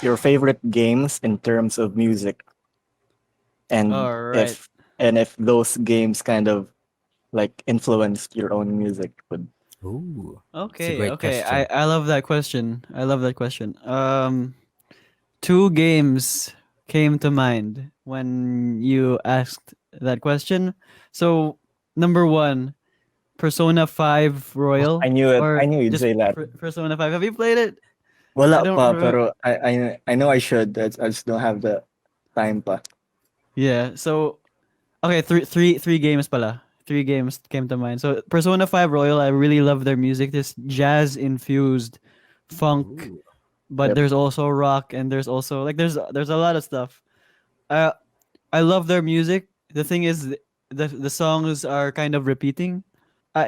your favorite games in terms of music, and All right. if those games kind of like influenced your own music. But Ooh, it's a Okay, great okay. I question. I love that question. I love that question. Two games came to mind when you asked that question. So, number one, Persona 5 Royal, I knew it. I or knew you'd just say that. Persona 5. Have you played it? I Wala don't pa, remember. pero I know I should. I just don't have the time pa. Yeah. So, okay, three games pala. Three games came to mind. So, Persona 5 Royal, I really love their music. This jazz infused funk, Ooh. but Yep. there's also rock, and there's also like there's a lot of stuff. Uh, I love their music. The thing is, the songs are kind of repeating.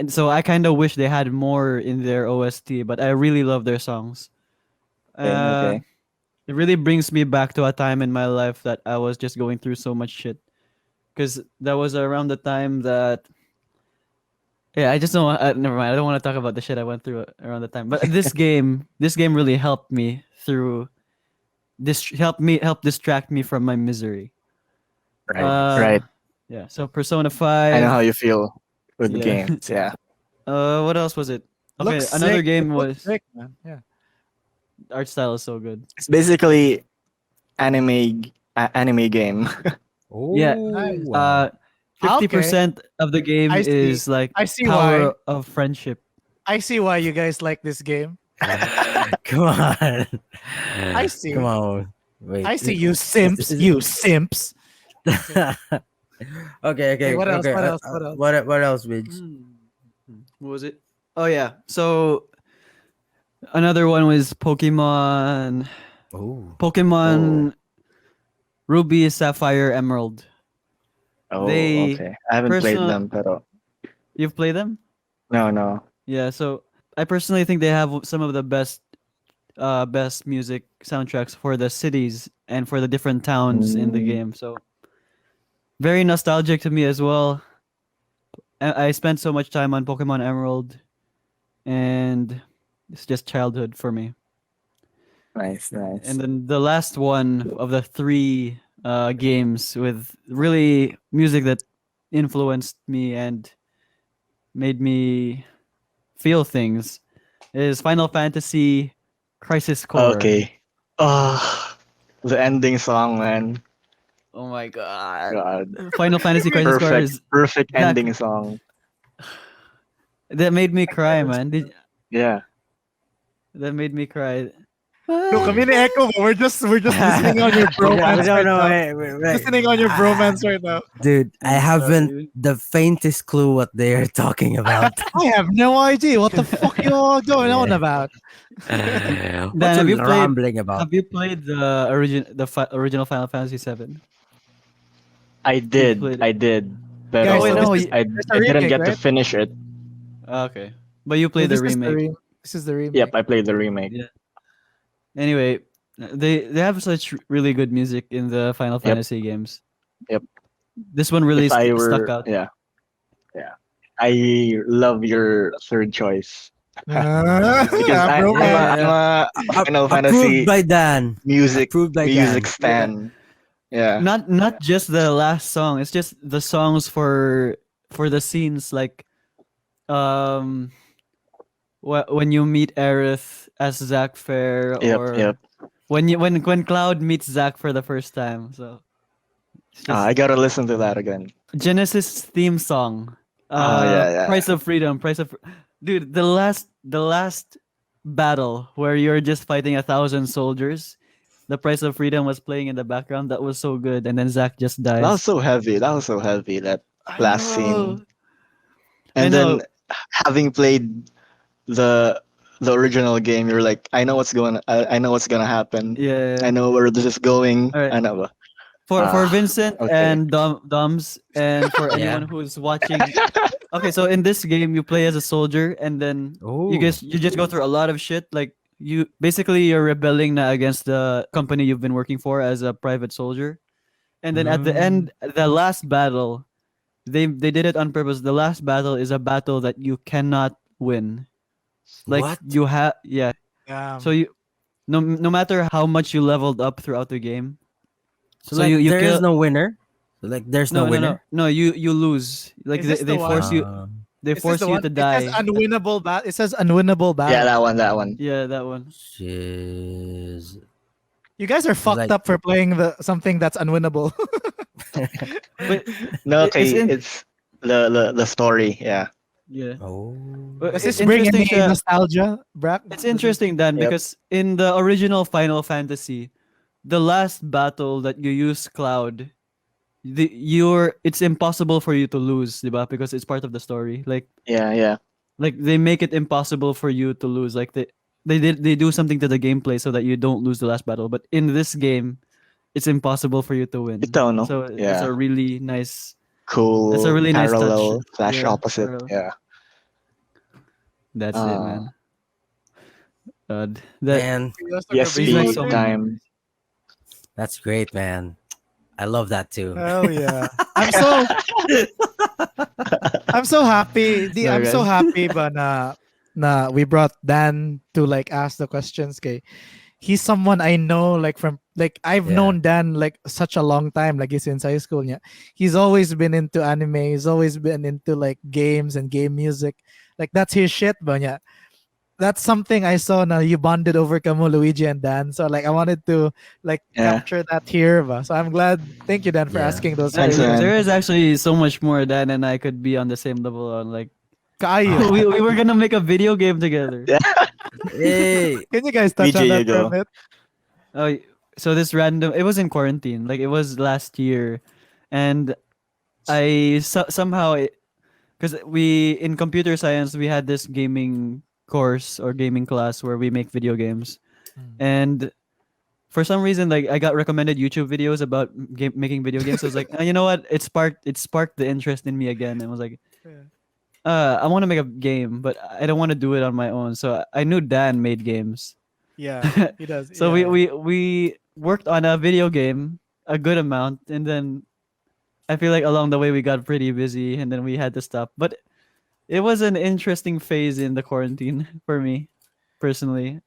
So I kind of wish they had more in their OST, but I really love their songs. Okay, Uh, okay. it really brings me back to a time in my life that I was just going through so much shit. Because that was around the time that, yeah, I just don't. Never mind. I don't want to talk about the shit I went through around the time. But this game really helped me through this. Help distract me from my misery. Right, Uh, right. yeah. So Persona I know how 5. you feel with Yeah. games. Yeah. What else was it? Looks Okay, another sick. It game looks was sick, man. Yeah. art style is so good. It's basically anime game. Yeah. Oh, Nice. Uh, wow. fifty Okay. percent of the game I see. is like I see why. power of friendship. I see why you guys like this game. Come on. I Come see. on. Wait. I see you simps. You simps. Okay. Okay, Okay, okay, what else? okay. What else? What else? What else, Widge? What was it? Oh yeah. So another one was Pokemon. Oh. Oh, Pokemon Ruby, Sapphire, Emerald. oh, They okay. I haven't played personal. them, pero You've played them? no, no. Yeah. So I personally think they have some of the best music soundtracks for the cities and for the different towns in the Mm, game. So very nostalgic to me as well. I spent so much time on Pokemon Emerald, and it's just childhood for me. nice, And nice. then the last one of the three games with really music that influenced me and made me feel things is Final Fantasy Crisis Core. Okay. Oh, the ending song, man. Oh my god. God. Final Fantasy Crisis Core Perfect, is perfect that ending song. that made me cry, man. Yeah. That made me cry. No, kami ni Echo, but we're just listening on your We bromance don't right know. now. Wait. Listening on your bromance right now. Dude, I I'm haven't sorry. the faintest clue what they are talking about. I have no idea what the fuck you all going on Yeah. about. What's Dan, a rambling about? have you played original Final Fantasy 7? You've played it. I did. Oh Guys, wait, so Pero no. there's a I didn't remake, get to right? finish it. Okay, but you So played the remake. this is the Yep, remake. I played the remake. Yeah. Anyway, they have such really good music in the Final Yep, Fantasy games. yep. This one really If I stuck were, out. yeah, yeah. I love your third choice because Bromance. Yeah. I'm a Final Approved Fantasy by Dan. music Approved by music Dan. Yeah. stan. Yeah. Not just the last song. It's just the songs for the scenes like um when you meet Aerith as Zack Fair, Yep, yep. or when Cloud meets Zack for the first time. So it's I just gotta listen to that again. Genesis theme song. Oh yeah, yeah. Price of Freedom. Dude, the last battle where you're just fighting 1,000 soldiers. The Price of Freedom was playing in the background. That was so good. And then Zack just That was dies. so heavy. That was so heavy. That I last know. scene, I and know. then having played the the original game, you're like, I know what's gonna happen. Yeah. I know where this is going. All right. I know. For Vincent Okay. and Doms, and for Yeah. anyone who's watching. Okay, so in this game you play as a soldier, and then Oh. you just go through a lot of shit. Like you're rebelling na against the company you've been working for as a private soldier. And then at the Mm. end, the last battle, they did it on purpose. The last battle is a battle that you cannot win. Like What? you have, yeah. So Um, no matter how much you leveled up throughout the game. So, So like, you there is kill no winner. So, like, there's no winner. no. You lose. Like Is this they the one? force you. They Is this force the you one? to It says die. unwinnable battle. It says unwinnable Yeah, battle. that one, that one. Yeah, that one. Shiz. You guys are fucked like- up for playing something that's unwinnable. But No, It's okay, in- it's the story. Yeah. yeah. Oh. But Does it's this bring interesting any siya- nostalgia, Brack? It's interesting, Dan, Yep. because in the original Final Fantasy, the last battle that you use Cloud, it's impossible for you to lose, diba? Because it's part of the story. Yeah, yeah. Like they make it impossible for you to lose. Like they do something to the gameplay so that you don't lose the last battle. But in this game, it's impossible for you to win. Ito, no? So it's Yeah. a really nice. Cool. It's a really nice touch. parallel slash Yeah, opposite. parallel. Yeah. That's it, Uh, man. God, that Man, Yes, He's like speed so time. that's great, man. I love that too. Hell yeah! I'm so happy. I'm so happy, but na we brought Dan to like ask the questions. Okay, he's someone I know like from like I've Yeah. known Dan like such a long time, like since high school. Yeah, he's always been into anime. He's always been into like games and game music. Like that's his shit, but yeah. That's something I saw now you bonded over Kamo, Luigi, and Dan. So like I wanted to like Yeah. capture that here. So I'm glad. Thank you, Dan, for Yeah. asking those Thanks, questions. man. there is actually so much more Dan and I could be on the same level on. Like Kayo. we were gonna make a video game together. Yeah. Hey. Can you guys touch on VJ that for a Hugo. bit? Oh, so this random. It was in quarantine. Like it was last year, and I somehow because we in computer science we had this gaming course or gaming class where we make video games, and for some reason like I got recommended YouTube videos about making video games. So I was like, you know what? It sparked the interest in me again, and I was like, I want to make a game, but I don't want to do it on my own. So I knew Dan made games. Yeah, he does. So yeah. we worked on a video game a good amount, and then I feel like along the way we got pretty busy, and then we had to stop. But it was an interesting phase in the quarantine for me, personally.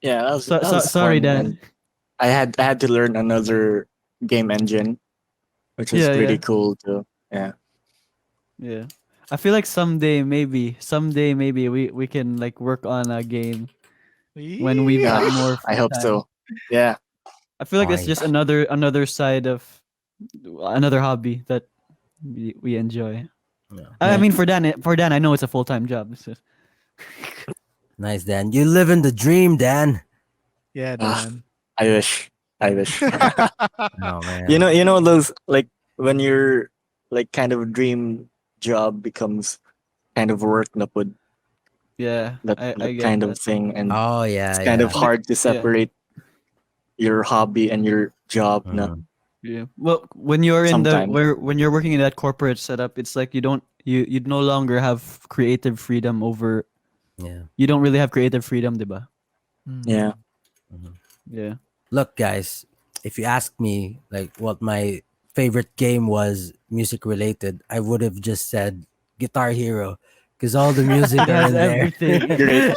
Yeah, that was, So, that was sorry, fun, Dan. man. I had to learn another game engine, which was Yeah, pretty yeah. cool too. Yeah. Yeah, I feel like someday maybe we can like work on a game when we've Yeah. got more. I free hope time. so. Yeah. I feel like it's Nice. just another side of another hobby that we enjoy. Yeah. I mean, for Dan, I know it's a full time job. So. Nice, Dan. You live in the dream, Dan. Yeah, Ah. Dan. I wish. I wish. Oh man. you know those like when your like kind of dream job becomes kind of work na pod, Yeah, that, I that get kind that. of thing, and Oh yeah. it's kind of yeah. hard to separate your hobby and your job. Na. Mhm. Yeah. Well, when you're in Sometimes. when you're working in that corporate setup, it's like you no longer have creative freedom over. Yeah. You don't really have creative freedom, diba? Yeah. Yeah. Look, guys, if you ask me like what my favorite game was music related, I would have just said Guitar Hero because all the music are That's in there. everything. Great.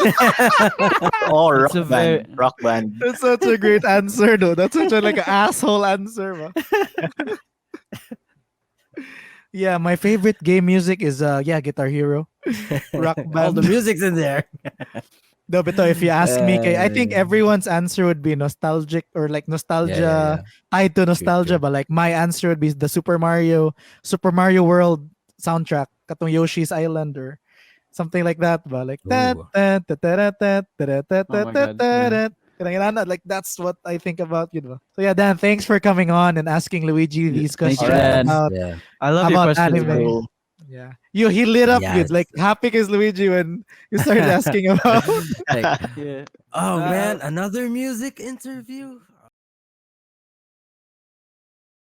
Oh, rock It's a band. Rock band. That's such a great answer, though. That's such a like an asshole answer, ba? Yeah, my favorite game music is Guitar Hero, Rock all the Band. music's in there. No, but if you ask me, I think everyone's answer would be nostalgic or like nostalgia tied to nostalgia. true. But like my answer would be the Super Mario World soundtrack, katong Yoshi's Island or something like that. But like that, Oh my God, yeah. like that's what I think about you. Ba? So yeah, Dan, thanks for coming on and asking Luigi these Thank you, questions Dan. about Yeah. I love your About questions, anime. man. Cool. yeah. He lit up Yes. with like happy as Luigi when you started asking about Like, Yeah. oh Uh, man, another music interview.